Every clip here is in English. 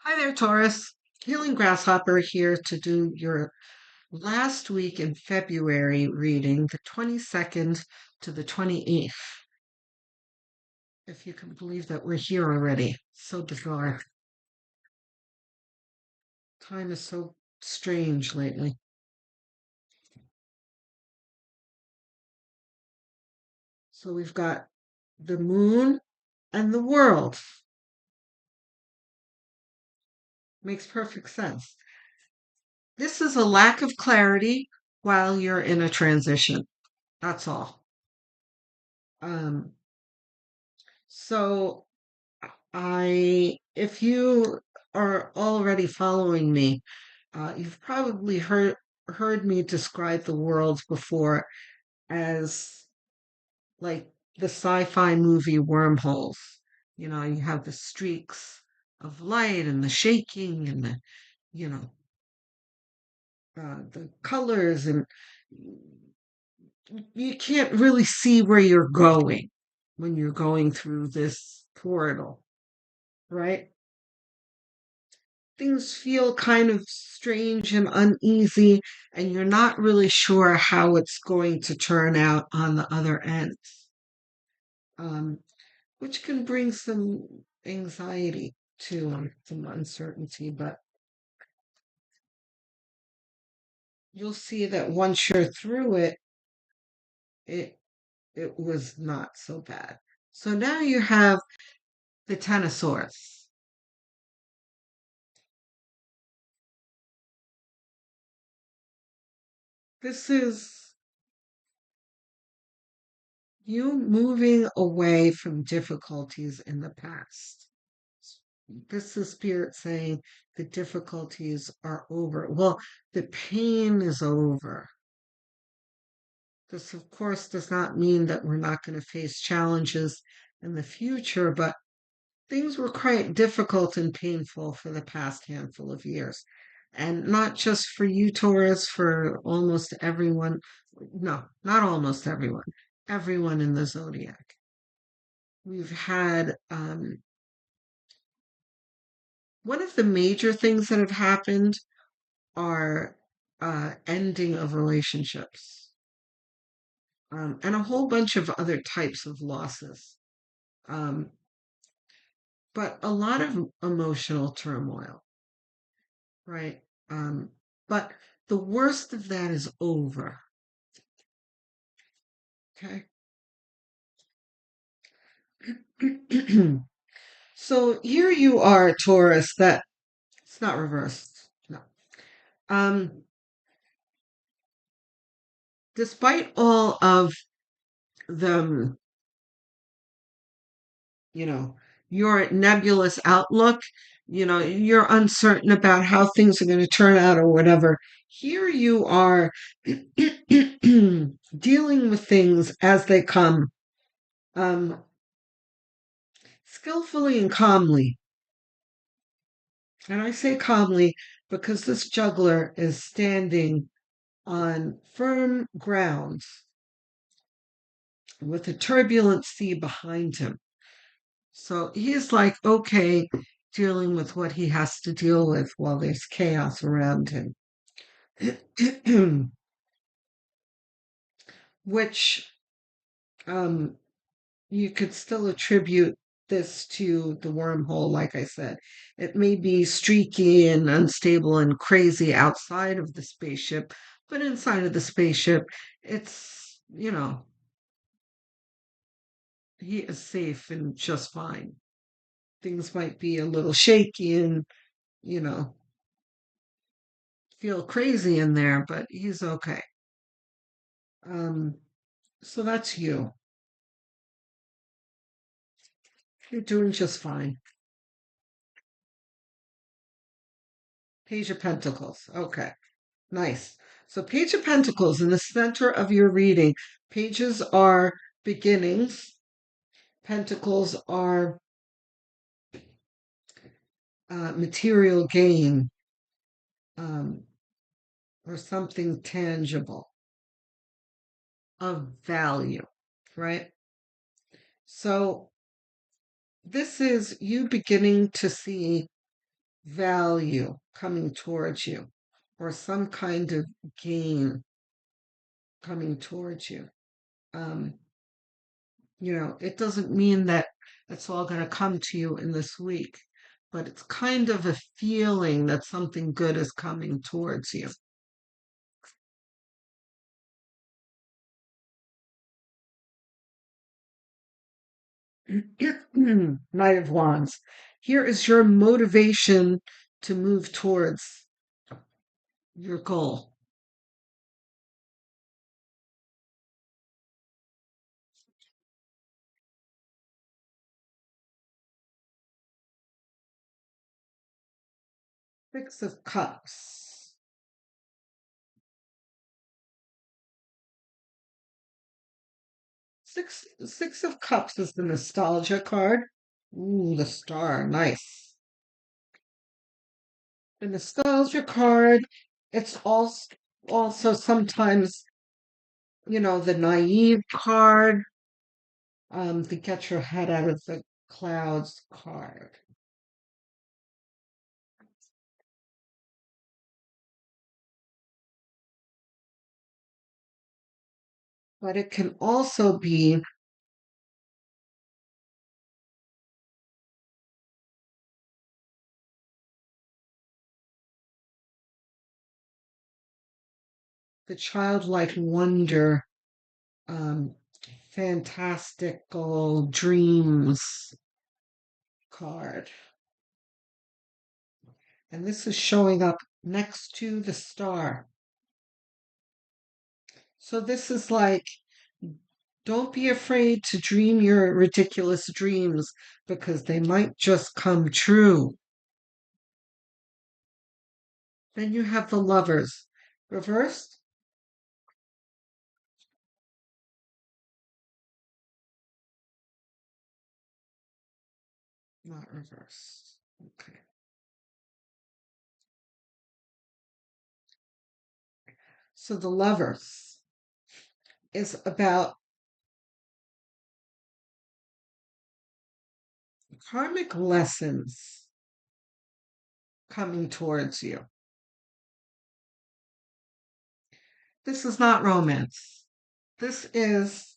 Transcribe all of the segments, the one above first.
Hi there, Taurus. Healing Grasshopper here to do your last week in February reading, the 22nd to the 28th. If you can believe that we're here already. So bizarre. Time is so strange lately. So we've got the moon and the world. Makes perfect sense. This is a lack of clarity while you're in a transition. That's all. Um, so if you are already following me, you've probably heard me describe the world before as like the sci-fi movie wormholes. You know, you have the streaks of light and the shaking and you know, the colors, and you can't really see where you're going when you're going through this portal, right? Things feel kind of strange and uneasy, and you're not really sure how it's going to turn out on the other end, um, which can bring some anxiety to some uncertainty. But you'll see that once you're through it, it it was not so bad. So now you have the Ten of Swords. This is you moving away from difficulties in the past. This is spirit saying the difficulties are over. Well, the pain is over. This, of course, does not mean that we're not going to face challenges in the future, but things were quite difficult and painful for the past handful of years. And not just for you, Taurus, for almost everyone. No, not almost everyone. Everyone in the zodiac. We've had one of the major things that have happened are ending of relationships, and a whole bunch of other types of losses. Um, but a lot of emotional turmoil, right? Um, but the worst of that is over. Okay. So here you are, Taurus, that it's not reversed. No. Um, Despite all of the you know, your nebulous outlook, you're uncertain about how things are going to turn out or whatever. Here you are dealing with things as they come, um, skillfully and calmly. And I say calmly because this juggler is standing on firm ground with a turbulent sea behind him. So he's like, okay, dealing with what he has to deal with while there's chaos around him. Which um, you could still attribute this to the wormhole, like I said. It may be streaky and unstable and crazy outside of the spaceship, but inside of the spaceship, he is safe and just fine. Things might be a little shaky and, you know, feel crazy in there, but he's okay. Um, so that's you. You're doing just fine. Page of Pentacles. Okay, nice. So, Page of Pentacles in the center of your reading. Pages are beginnings, Pentacles are material gain, um, or something tangible of value, right? So, this is you beginning to see value coming towards you or some kind of gain coming towards you. Um, it doesn't mean that it's all going to come to you in this week, but it's kind of a feeling that something good is coming towards you. Knight of Wands. Here is your motivation to move towards your goal. Six of Cups. Six of Cups is the nostalgia card. Ooh, the star, nice. The nostalgia card. It's also sometimes, the naive card, the get your head out of the clouds card. But it can also be the childlike wonder, um, fantastical dreams card. And this is showing up next to the star. So this is like, don't be afraid to dream your ridiculous dreams because they might just come true. Then you have the lovers. Reversed? Not reversed. Okay. So the lovers is about karmic lessons coming towards you. This is not romance. This is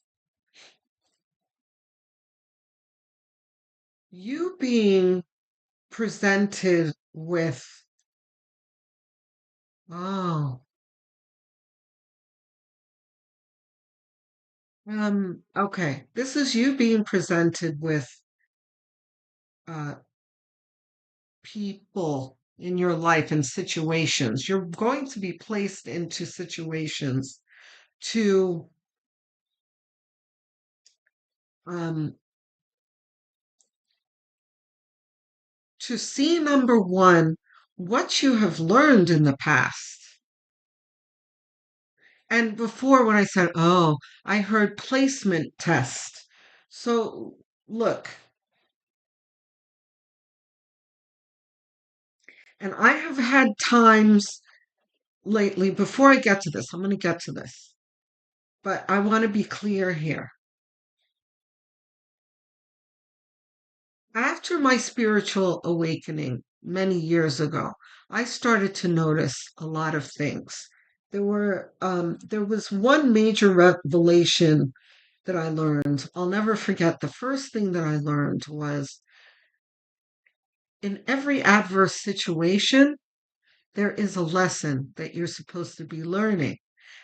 you being presented with, oh, okay. This is you being presented with uh, people in your life and situations. You're going to be placed into situations to um, see number one, what you have learned in the past. And before, when I said, oh, I heard placement test. So, look, and I have had times lately, before I get to this, I'm going to get to this, but I want to be clear here. After my spiritual awakening many years ago, I started to notice a lot of things. There was one major revelation that I learned. I'll never forget. The first thing that I learned was in every adverse situation, there is a lesson that you're supposed to be learning.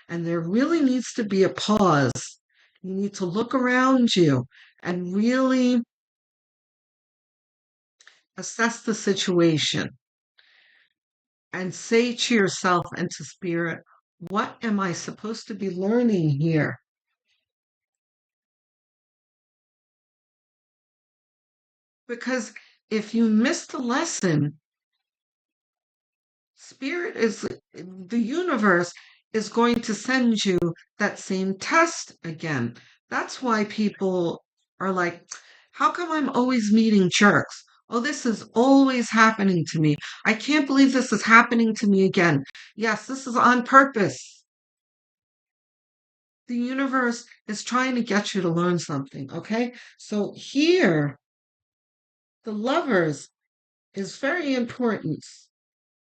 And there really needs to be a pause. You need to look around you and really assess the situation and say to yourself and to spirit, what am I supposed to be learning here? Because if you miss the lesson, spirit is the universe is going to send you that same test again. That's why people are like, how come I'm always meeting jerks? Oh, this is always happening to me. I can't believe this is happening to me again. Yes, this is on purpose. The universe is trying to get you to learn something, okay? So here, the lovers, is very important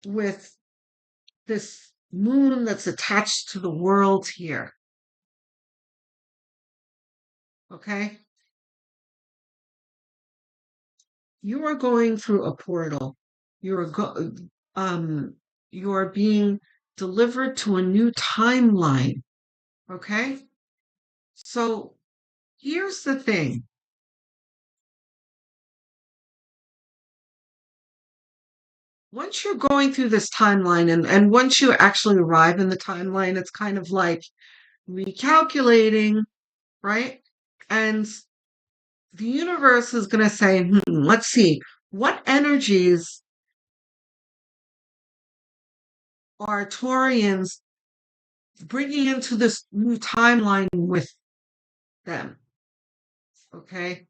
with this moon that's attached to the world here. Okay? You are going through a portal. You're um you are being delivered to a new timeline. Okay? So here's the thing. Once you're going through this timeline and once you actually arrive in the timeline, it's kind of like recalculating, right? And the universe is going to say, let's see, what energies are Taurians bringing into this new timeline with them? Okay.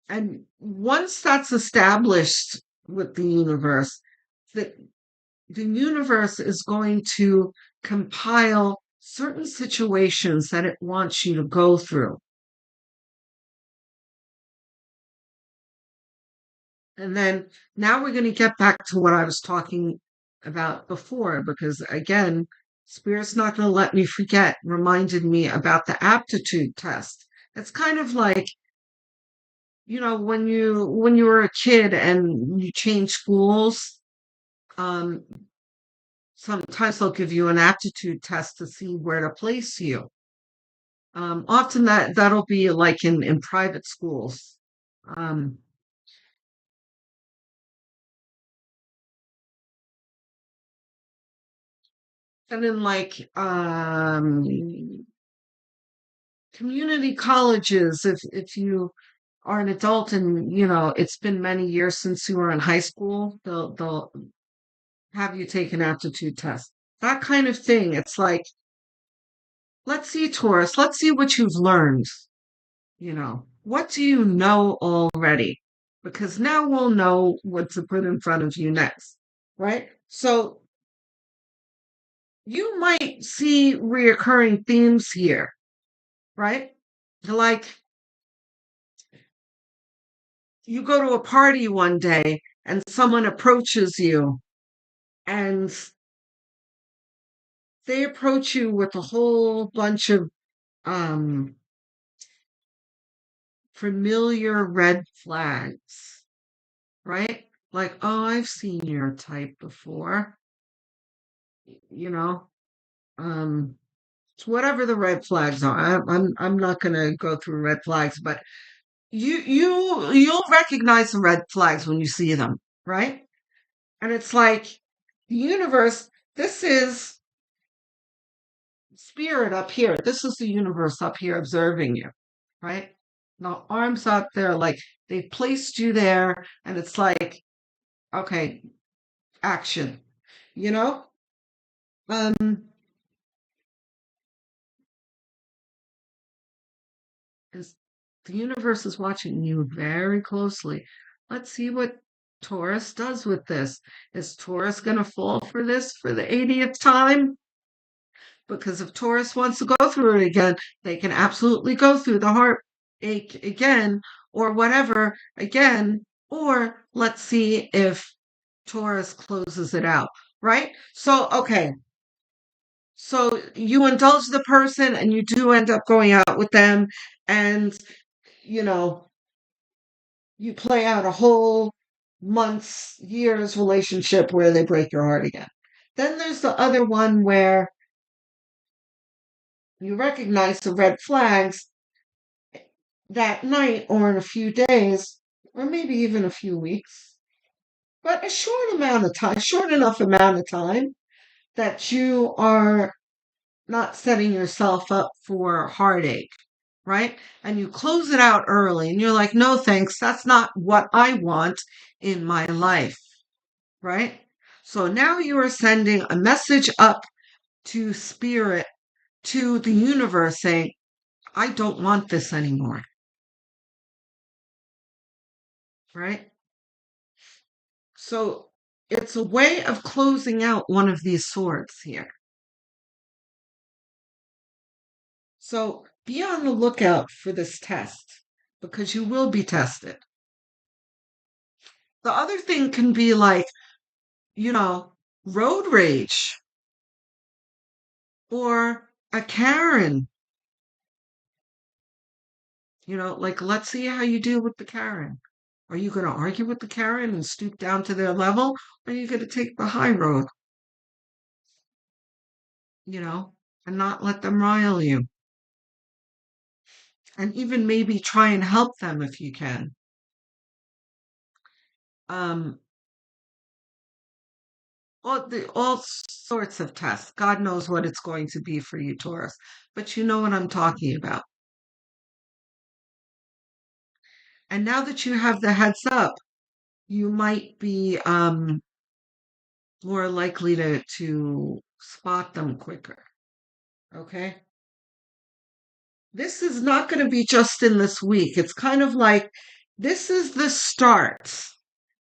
And once that's established with the, the universe is going to compile certain situations that it wants you to go through. And then now we're going to get back to what I was talking about before, because again, Spirit's not going to let me forget, reminded me about the aptitude test. It's kind of like, when you were a kid and you change schools, um, sometimes they'll give you an aptitude test to see where to place you. Often that'll be like in private schools. Um, and in like community colleges, if you are an adult and it's been many years since you were in high school, they'll have you take an aptitude test. That kind of thing. It's like, let's see, Taurus, let's see what you've learned. What do you know already? Because now we'll know what to put in front of you next, right? So you might see reoccurring themes here, right? Like you go to a party one day and someone approaches you and they approach you with a whole bunch of um, familiar red flags, right? Like, oh, I've seen your type before, you know. Um, so whatever the red flags are, I'm not going to go through red flags, but you'll recognize the red flags when you see them, right? And it's like the universe. This is spirit up here. This is the universe up here observing you, right? Now, arms out there, like they placed you there, and it's like, okay, action, you know? Um, is the universe is watching you very closely. Let's see what Taurus does with this. Is Taurus going to fall for this for the 80th time? Because if Taurus wants to go through it again, they can absolutely go through the heartache again or whatever again. Or let's see if Taurus closes it out, right? So, okay. So you indulge the person and you do end up going out with them and, you know, you play out a whole months, years relationship where they break your heart again. Then there's the other one where you recognize the red flags that night or in a few days, or maybe even a few weeks, but a short amount of time, short enough amount of time that you are not setting yourself up for heartache, right? And you close it out early and you're like, no, thanks. That's not what I want in my life, right? So now you are sending a message up to spirit, to the universe saying, I don't want this anymore, right? So it's a way of closing out one of these swords here. So be on the lookout for this test because you will be tested. The other thing can be like, you know, road rage or a Karen. Like, let's see how you deal with the Karen. Are you going to argue with the Karen and stoop down to their level? Or are you going to take the high road, you know, and not let them rile you? And even maybe try and help them if you can. Um, all sorts of tests. God knows what it's going to be for you, Taurus. But you know what I'm talking about. And now that you have the heads up, you might be more likely to spot them quicker. Okay? This is not going to be just in this week. It's kind of like this is the start.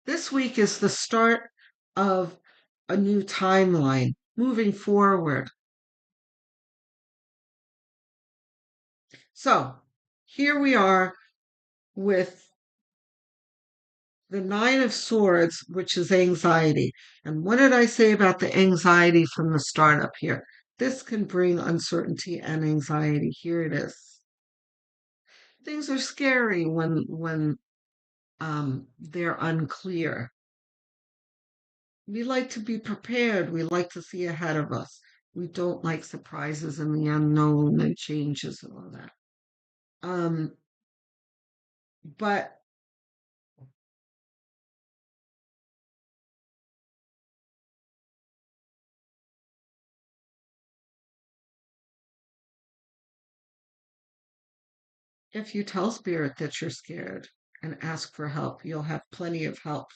This week is the start of a new timeline moving forward. So here we are with the Nine of Swords, which is anxiety. And what did I say about the anxiety from the start up here? This can bring uncertainty and anxiety. Here it is. Things are scary when they're unclear. We like to be prepared. We like to see ahead of us. We don't like surprises and the unknown and changes and all that. Um, but if you tell spirit that you're scared and ask for help, you'll have plenty of help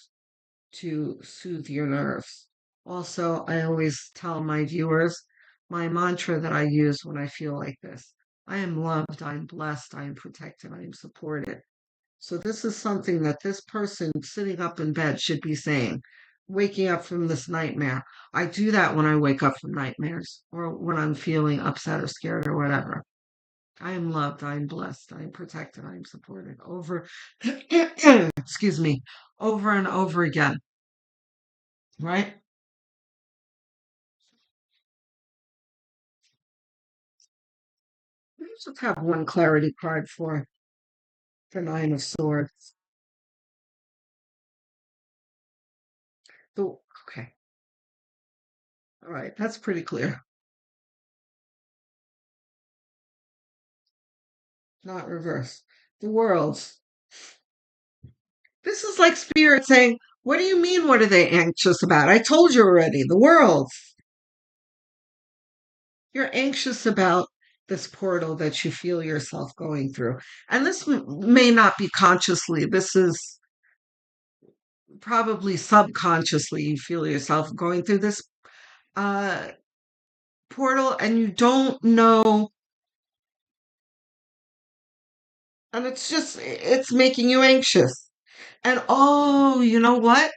to soothe your nerves. Also, I always tell my viewers my mantra that I use when I feel like this: I am loved, I am blessed, I am protected, I am supported. So, this is something that this person sitting up in bed should be saying, waking up from this nightmare. I do that when I wake up from nightmares or when I'm feeling upset or scared or whatever. I am loved, I am blessed, I am protected, I am supported over, excuse me, over and over again, right? Let's just have one clarity card for the Nine of Swords. The, okay, all right, that's pretty clear. Not reverse. The Worlds. This is like Spirit saying, what do you mean, what are they anxious about? I told you already, the Worlds. You're anxious about this portal that you feel yourself going through. And this may not be consciously, this is probably subconsciously you feel yourself going through this uh, portal and you don't know. And it's making you anxious. And oh, you know what?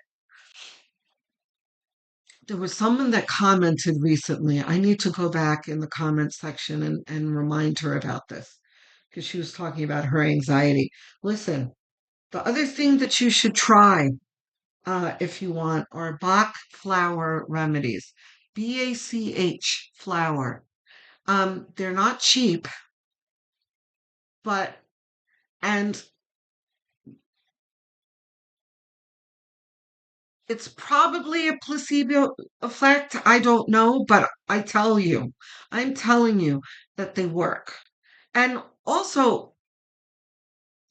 There was someone that commented recently. I need to go back in the comment section and remind her about this because she was talking about her anxiety. Listen, the other thing that you should try if you want are Bach flower remedies. BACH flower. They're not cheap, but and it's probably a placebo effect. I don't know, but I'm telling you that they work. And also,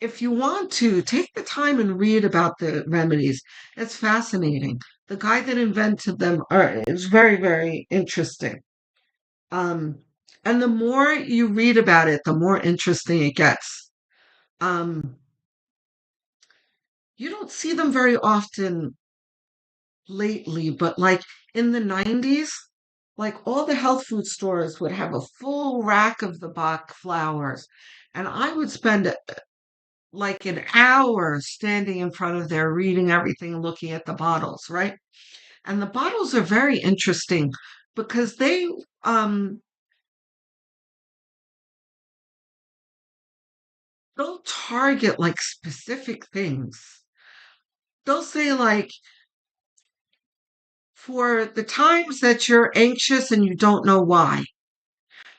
if you want to, take the time and read about the remedies. It's fascinating. The guy that invented them is very, very interesting. Um, and the more you read about it, the more interesting it gets. Um, you don't see them very often lately, but like in the 90s, like all the health food stores would have a full rack of the Bach flowers. And I would spend like an hour standing in front of there reading everything, looking at the bottles, right? And the bottles are very interesting because they um don't target like specific things. they'll say like for the times that you're anxious and you don't know why.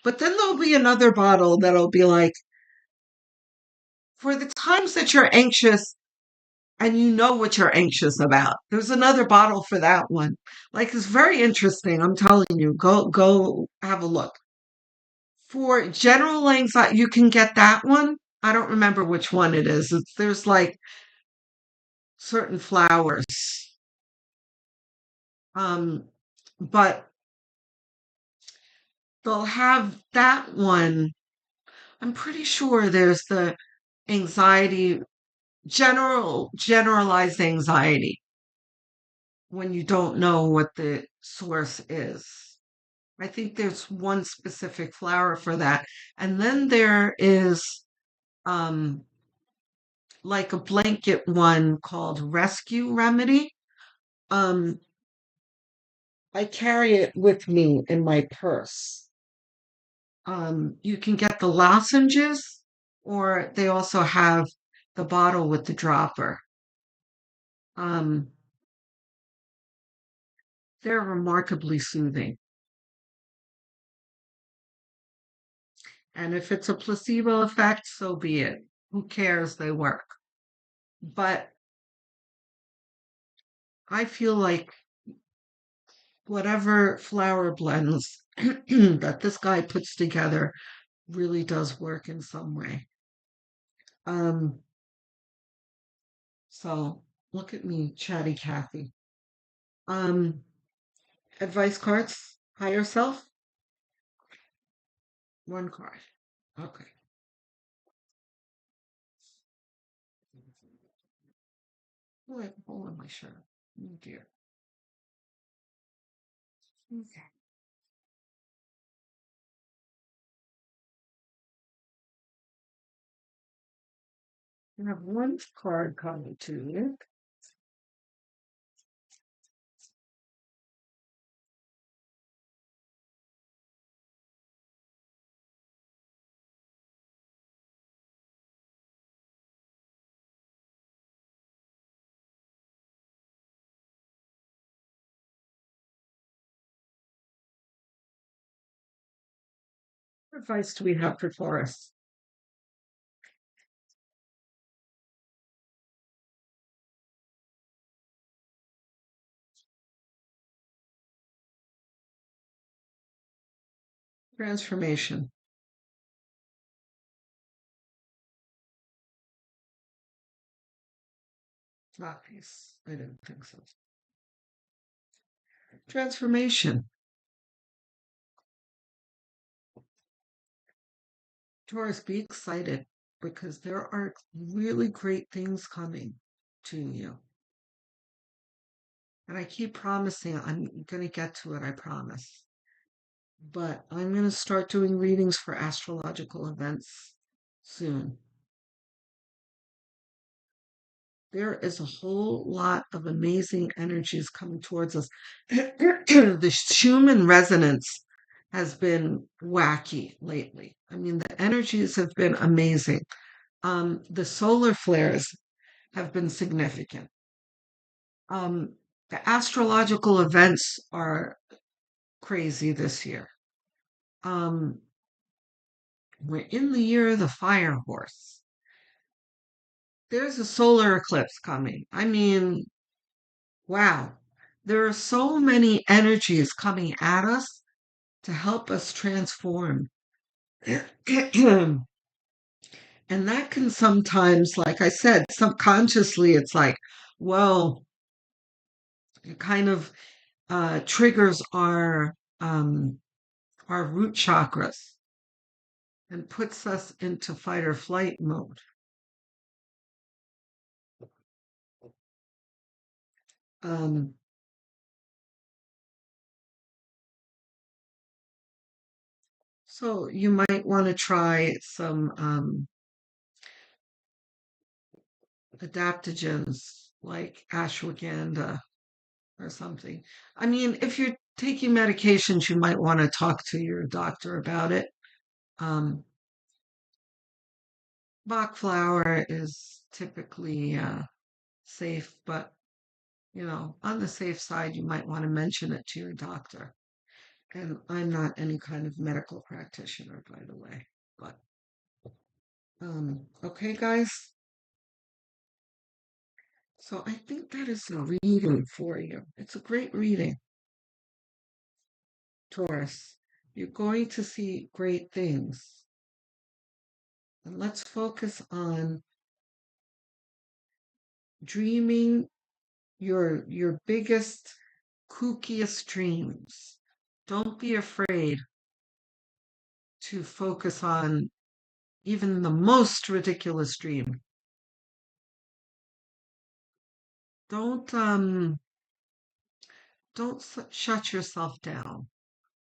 But then there'll be another bottle that'll be like, for the times that you're anxious and you know what you're anxious about. There's another bottle for that one. Like it's very interesting. I'm telling you, go have a look. For general anxiety, you can get that one. I don't remember which one it is. There's like certain flowers. Um, but they'll have that one. I'm pretty sure there's the anxiety, generalized anxiety when you don't know what the source is. I think there's one specific flower for that. And then there is um like a blanket one called Rescue Remedy. Um I carry it with me in my purse. You can get the lozenges or they also have the bottle with the dropper. Um they're remarkably soothing. And if it's a placebo effect, so be it. Who cares? They work. But I feel like whatever flower blends that this guy puts together really does work in some way. Um, so look at me, chatty Kathy. Um, advice cards, higher self, one card. Okay. Oh, I have a hole in my shirt. Oh dear. Okay. I have one card coming to you. What advice do we have for Taurus? Transformation. Nice. I didn't think so. Transformation. Taurus, be excited because there are really great things coming to you. And I keep promising I'm going to get to it, I promise. But I'm going to start doing readings for astrological events soon. There is a whole lot of amazing energies coming towards us. The Schumann resonance has been wacky lately. I mean, the energies have been amazing. The solar flares have been significant. Um, the astrological events are crazy this year. Um, we're in the year of the fire horse. There's a solar eclipse coming. I mean, wow. There are so many energies coming at us to help us transform. And that can sometimes, like I said, subconsciously, it's like, well, it kind of triggers our root chakras and puts us into fight or flight mode. Um, so you might want to try some adaptogens like ashwagandha or something. I mean, if you're taking medications, you might want to talk to your doctor about it. Um, Bach flower is typically safe, but On the safe side, you might want to mention it to your doctor. And I'm not any kind of medical practitioner, by the way. But okay, guys. So I think that is a reading for you. It's a great reading, Taurus. You're going to see great things. And let's focus on dreaming your biggest, kookiest dreams. Don't be afraid to focus on even the most ridiculous dream. Don't don't shut yourself down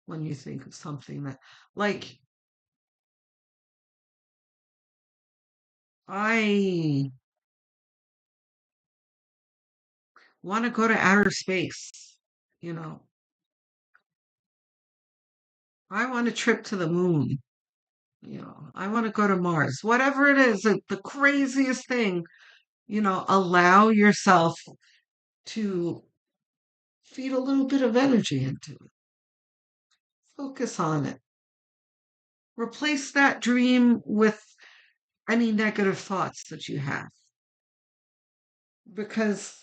when you think of something that, like, I want to go to outer space, you know. I want a trip to the moon, I want to go to Mars. Whatever it is, the craziest thing, allow yourself to feed a little bit of energy into it. Focus on it. Replace that dream with any negative thoughts that you have, because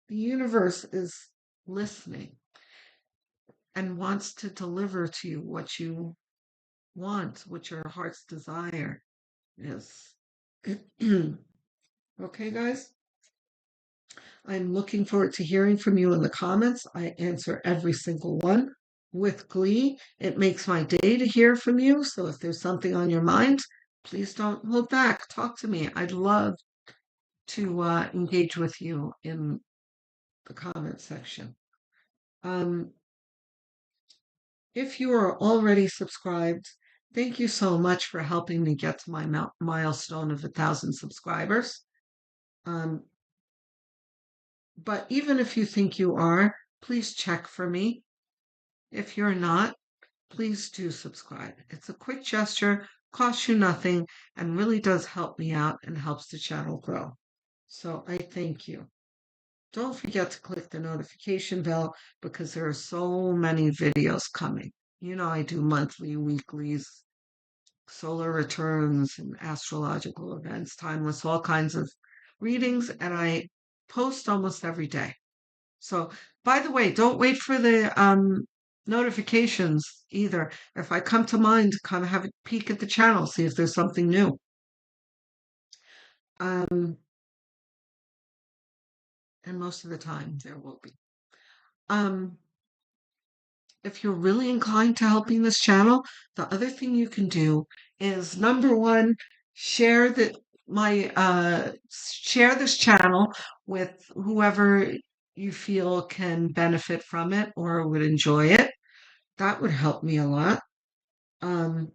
the universe is listening and wants to deliver to you what you want, what your heart's desire is. Okay, guys? I'm looking forward to hearing from you in the comments. I answer every single one with glee. It makes my day to hear from you. So if there's something on your mind, please don't hold back. Talk to me. I'd love to engage with you in the comment section. If you are already subscribed, thank you so much for helping me get to my milestone of 1,000 subscribers. Um, but even if you think you are, please check for me. If you're not, please do subscribe. It's a quick gesture, costs you nothing, and really does help me out and helps the channel grow. So I thank you. Don't forget to click the notification bell because there are so many videos coming. I do monthly, weeklies, solar returns, and astrological events, timeless, all kinds of readings, and I post almost every day. So, by the way, don't wait for the notifications either. If I come to mind, come have a peek at the channel, see if there's something new. And most of the time there will be. Um, if you're really inclined to helping this channel, the other thing you can do is number one, share share this channel with whoever you feel can benefit from it or would enjoy it. That would help me a lot. Um,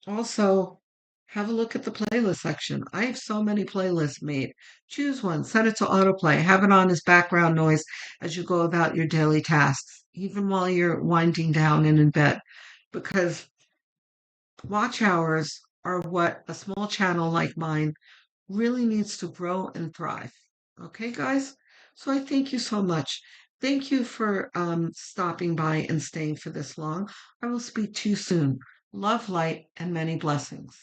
Also, have a look at the playlist section. I have so many playlists made. Choose one, set it to autoplay, have it on as background noise as you go about your daily tasks, even while you're winding down and in bed, because watch hours are what a small channel like mine really needs to grow and thrive. Okay, guys? So I thank you so much. Thank you for stopping by and staying for this long. I will speak to you soon. Love, light, and many blessings.